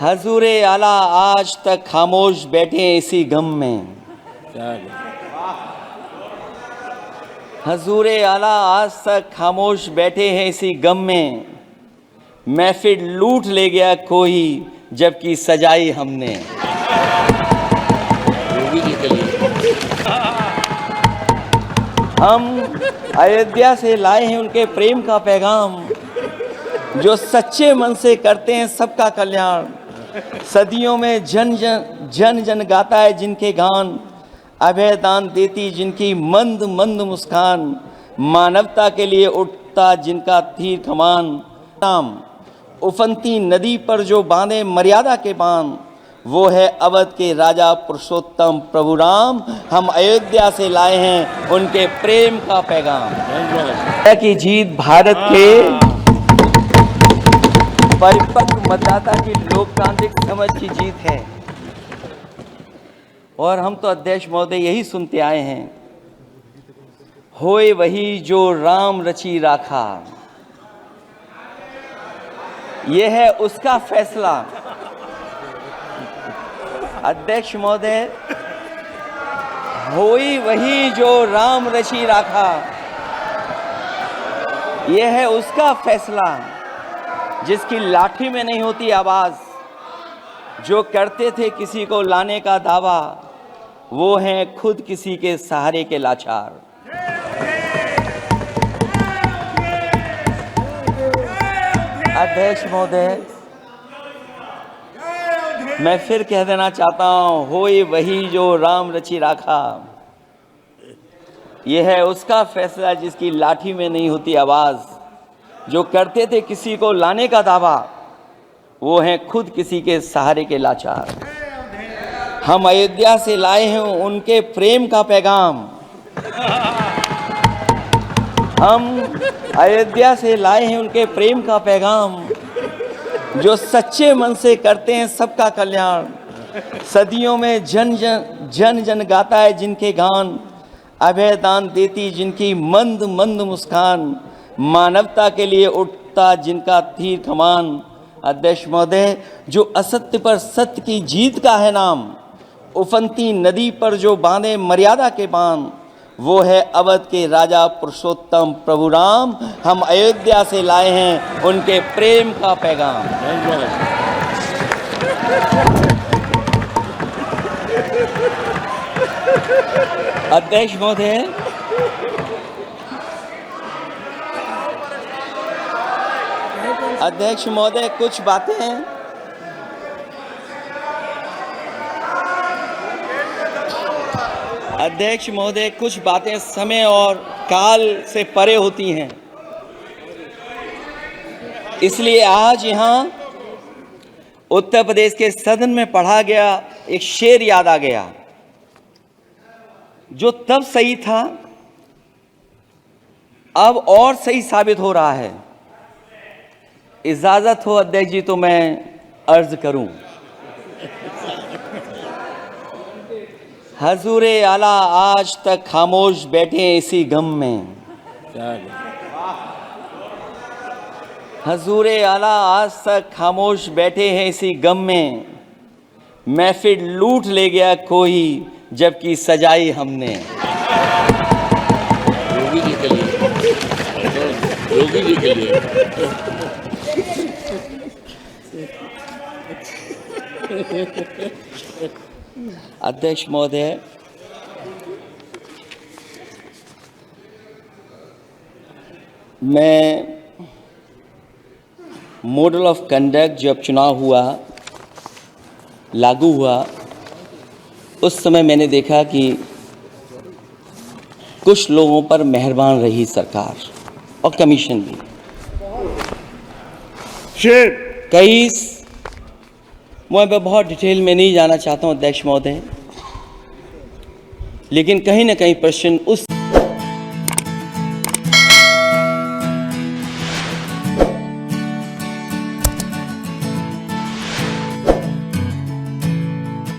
हजूरे आला आज तक खामोश बैठे इसी गम में। हजूरे आला आज तक खामोश बैठे हैं इसी गम में। महफिल लूट ले गया कोई जबकि सजाई हमने। हम अयोध्या से लाए हैं उनके प्रेम का पैगाम, जो सच्चे मन से करते हैं सबका कल्याण। सदियों में जन जन गाता है जिनके गान, अभय दान देती जिनकी मंद मंद मुस्कान। मानवता के लिए उठता जिनका तीर कमान। नाम उफनती नदी पर जो बांधे मर्यादा के बांध, वो है अवध के राजा पुरुषोत्तम प्रभु राम। हम अयोध्या से लाए हैं उनके प्रेम का पैगाम। की जीत भारत के परिपक्व मतदाता की लोकतांत्रिक समझ की जीत है। और हम तो अध्यक्ष महोदय यही सुनते आए हैं, होए वही जो राम रची राखा। यह है उसका फैसला। अध्यक्ष महोदय, होई वही जो राम रची राखा, यह है उसका फैसला। जिसकी लाठी में नहीं होती आवाज, जो करते थे किसी को लाने का दावा, वो हैं खुद किसी के सहारे के लाचार। अध्यक्ष महोदय, मैं फिर कह देना चाहता हूं, होए वही जो राम रची राखा। यह है उसका फैसला जिसकी लाठी में नहीं होती आवाज, जो करते थे किसी को लाने का दावा, वो हैं खुद किसी के सहारे के लाचार। हम अयोध्या से लाए हैं उनके प्रेम का पैगाम। हम अयोध्या से लाए हैं उनके प्रेम का पैगाम, जो सच्चे मन से करते हैं सबका कल्याण। सदियों में जन जन गाता है जिनके गान, अभय दान देती जिनकी मंद मंद मुस्कान। मानवता के लिए उठता जिनका तीर कमान। अध्यक्ष महोदय, जो असत्य पर सत्य की जीत का है नाम, उफनती नदी पर जो बांधे मर्यादा के बांध, वो है अवध के राजा पुरुषोत्तम प्रभु राम। हम अयोध्या से लाए हैं उनके प्रेम का पैगाम। अध्यक्ष महोदय, अध्यक्ष महोदय, कुछ बातें हैं। अध्यक्ष महोदय, कुछ बातें समय और काल से परे होती हैं, इसलिए आज यहाँ उत्तर प्रदेश के सदन में पढ़ा गया एक शेर याद आ गया, जो तब सही था अब और सही साबित हो रहा है। इजाजत हो अध्यक्ष जी तो मैं अर्ज करूं। हजूरे आला आज तक खामोश बैठे इसी गम में। हजूरे आला आज तक खामोश बैठे हैं इसी गम में। महफिल लूट ले गया कोई जबकि सजाई हमने। योगी जी के लिए, योगी जी के लिए। अध्यक्ष महोदय, मैं मॉडल ऑफ कंडक्ट जब चुनाव हुआ, लागू हुआ, उस समय मैंने देखा कि कुछ लोगों पर मेहरबान रही सरकार और कमीशन भी। कई मैं बहुत डिटेल में नहीं जाना चाहता हूं अध्यक्ष महोदय, लेकिन कहीं ना कहीं प्रश्न उस